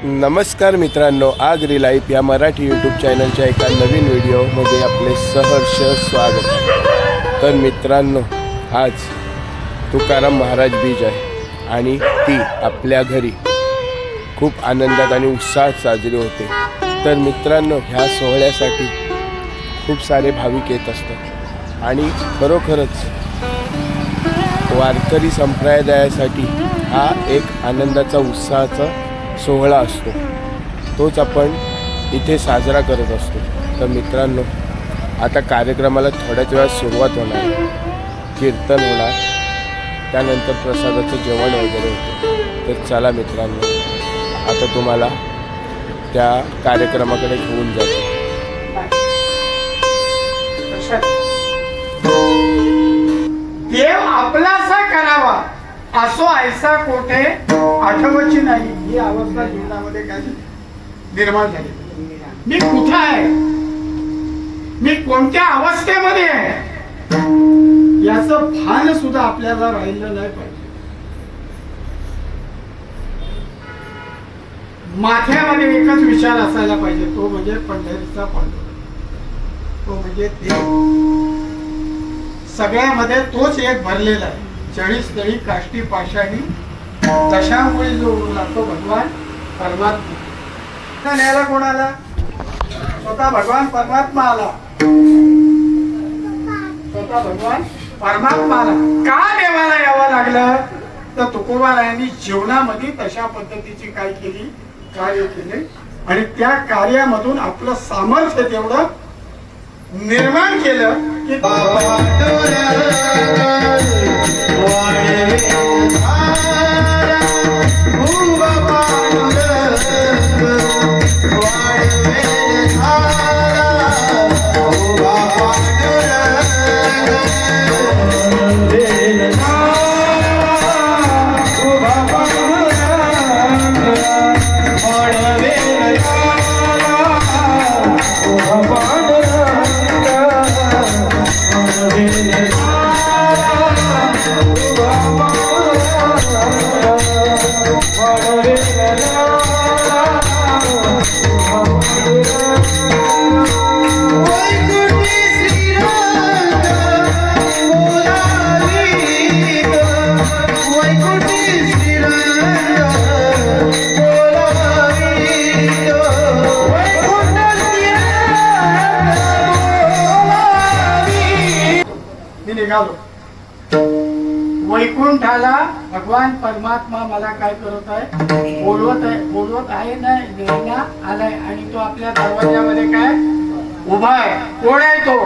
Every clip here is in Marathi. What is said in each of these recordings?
नमस्कार मित्रांनो, आगरी लाईफ या मराठी यूट्यूब चॅनलच्या एका नवीन व्हिडिओमध्ये आपले सहर्ष स्वागत आहे। तर मित्रांनो, आज तुकाराम महाराज बीज आहे आणि ती आपल्या घरी खूप आनंदात आणि उत्साहात साजरी होते। तर मित्रांनो, ह्या सोहळ्यासाठी खूप सारे भाविक येत असतात आणि खरोखरच वारकरी संप्रदायासाठी हा एक आनंदाचा उत्साहाचा सोहळा असतो, तोच आपण इथे साजरा करत असतो। तर मित्रांनो, आता कार्यक्रमाला थोड्याच वेळात सुरुवात होणार, कीर्तन होणार, त्यानंतर प्रसादाचं जेवण वगैरे होतं। तर चला मित्रांनो, आता तुम्हाला त्या कार्यक्रमाकडे घेऊन जातो। देव आपलासा करावा असो ऐसा कोठे आठवची नाही, ही अवस्था जीवनामध्ये काय निर्माण झाली। मी कुठे आहे, मी कोणत्या अवस्थेमध्ये आहे, याचं भान सुद्धा आपल्याला राहिलं नाही पाहिजे। माथ्यामध्ये एकच विचार असायला पाहिजे, तो म्हणजे पंढरीचा पांडुरंग, तो म्हणजे देव। सगळ्यामध्ये तोच एक भरलेला आहे। चळी स्थळी काष्टी पाषाणी दशामुळी जो उरला तो भगवान परमात्मा। न्यायला कोण आला? स्वतः भगवान परमात्मा आला, स्वतः भगवान परमात्मा आला। का देवाला यावं लागलं? तर तुकोबारायांनी जीवनामध्ये तशा पद्धतीची काय केली, कार्य केले आणि त्या कार्यामधून आपलं सामर्थ्य तेवढं निर्माण केलं की वैकुंठाला भगवान परमात्मा मला काय करत आहे, बोलवत आहे ना, नेना आलाय आणि तो आपल्या दरवाजामध्ये काय उभा आहे। कोण आहे तो?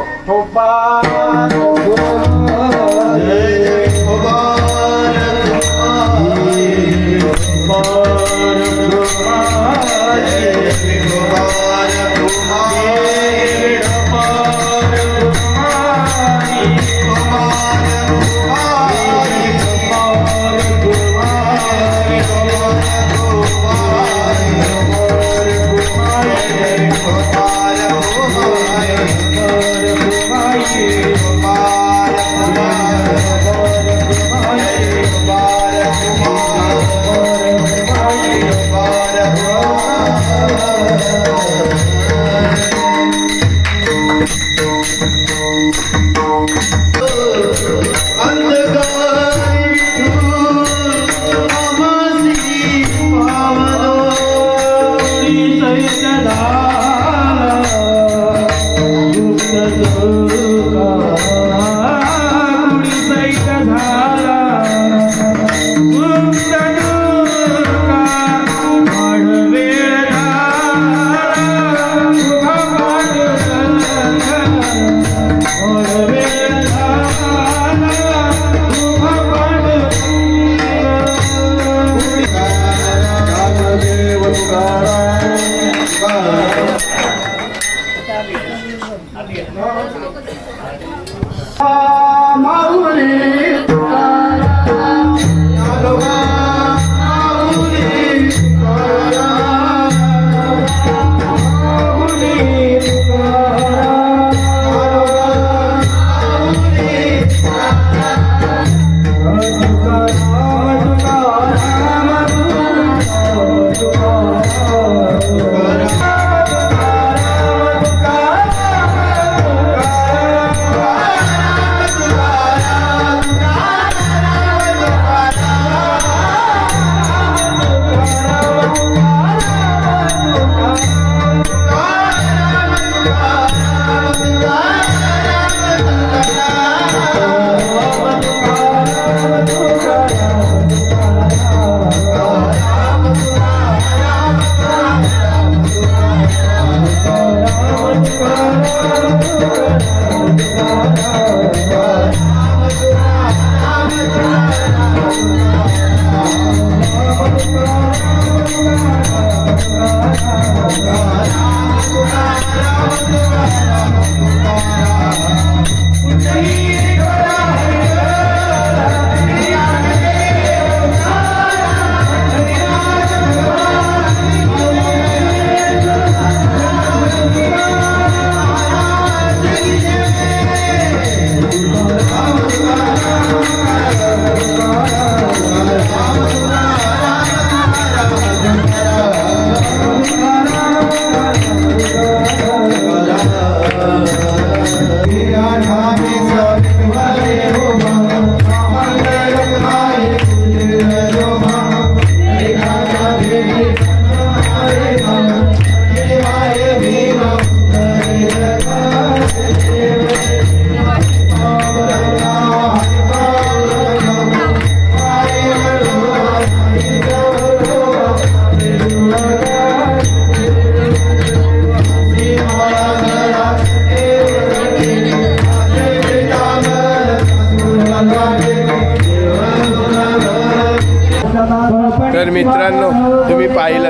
तर मित्रांनो, तुम्ही पाहिलं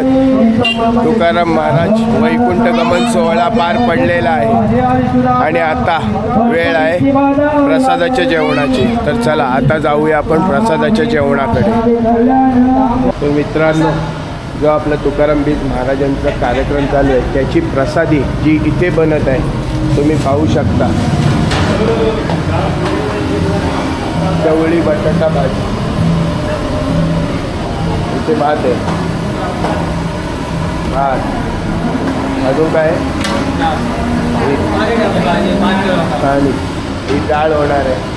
तुकाराम महाराज वैकुंठ गमन सोहळा पार पडलेला आहे आणि आता वेळ आहे प्रसादाच्या जेवणाची. तर चला आता जाऊया आपण प्रसादाच्या जेवणाकडे. तर मित्रांनो, जो आपला तुकाराम बीज महाराजांचा कार्यक्रम चालू आहे त्याची प्रसादी जी इथे बनत आहे तुम्ही पाहू शकता. चवळी बटाटा भाजी, इथे भात आहे, भात अजून काय आणि ही डाळ होणार आहे.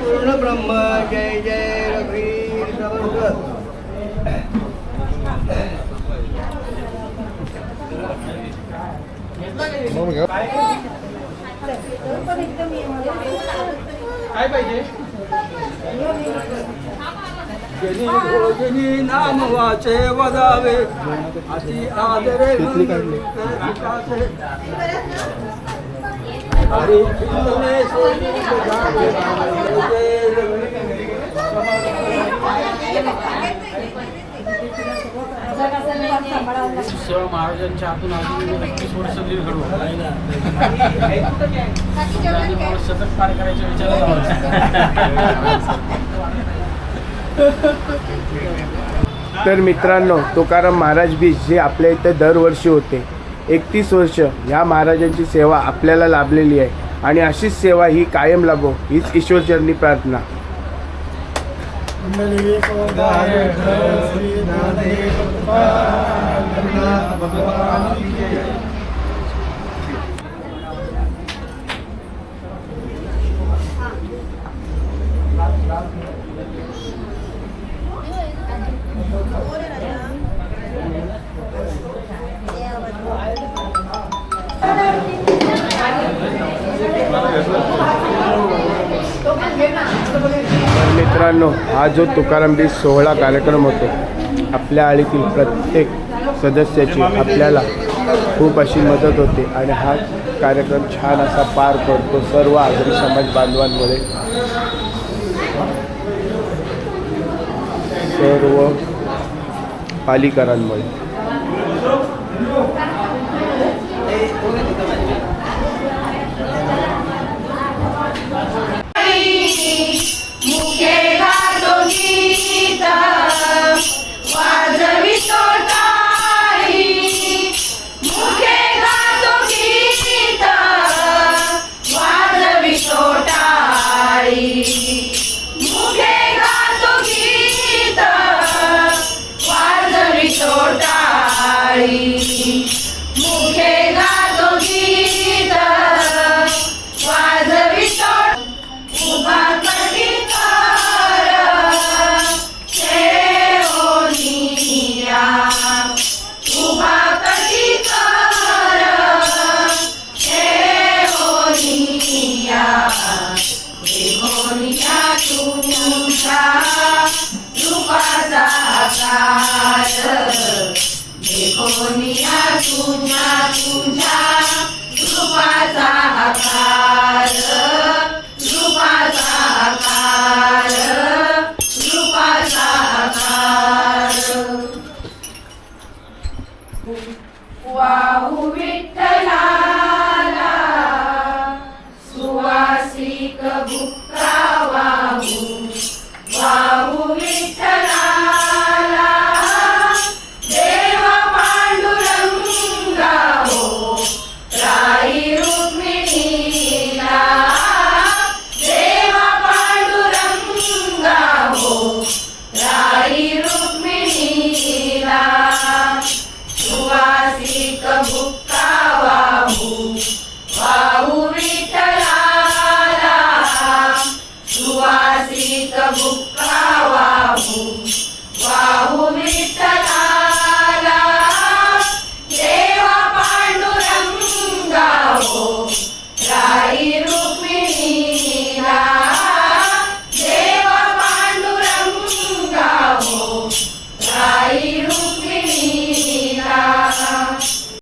पूर्ण ब्रह्म जय जय रघुवीर समर्थ. काय पाहिजे? जनी नाम वाचे वदावे अति आदरे हरी चिंतने सेवा महाराजांच्या हातून अजून 21 वर्ष दीर्घ सतत कार्य करायच्या विचारात. तर मित्रांनो, तुकाराम महाराज बीज जे आपल्या इथे दरवर्षी होते, 31 वर्ष ह्या महाराजांची सेवा आपल्याला लाभलेली आहे आणि अशीच सेवा ही कायम लाभो हीच ईश्वरचरणी प्रार्थना. मित्रांनो, हा जो तुकाराम बीज सोहळा कार्यक्रम होतो, आपल्या आळीतील प्रत्येक सदस्याची आपल्याला खूप अशी मदत होते आणि हा कार्यक्रम छान असा पार पडतो सर्व आगरी समाज बांधवांमुळे. सर्व पालिकरांमुळे. कोणिया तुझ्या तुझ्या रूपाचा आकार रूपाचा आकार रूपाचा आकार वाहू विठ्ठलाला सुवासिक बुक्का वाहू वाहू विठ्ठलाला देव पांडुरंगा हो राई रुक्मिणीला देव पांडुरंगा हो राई रुक्मिणीला सुवासिक बुक्का वाहू वाहू विठ्ठलाला सुवासिक बुक्का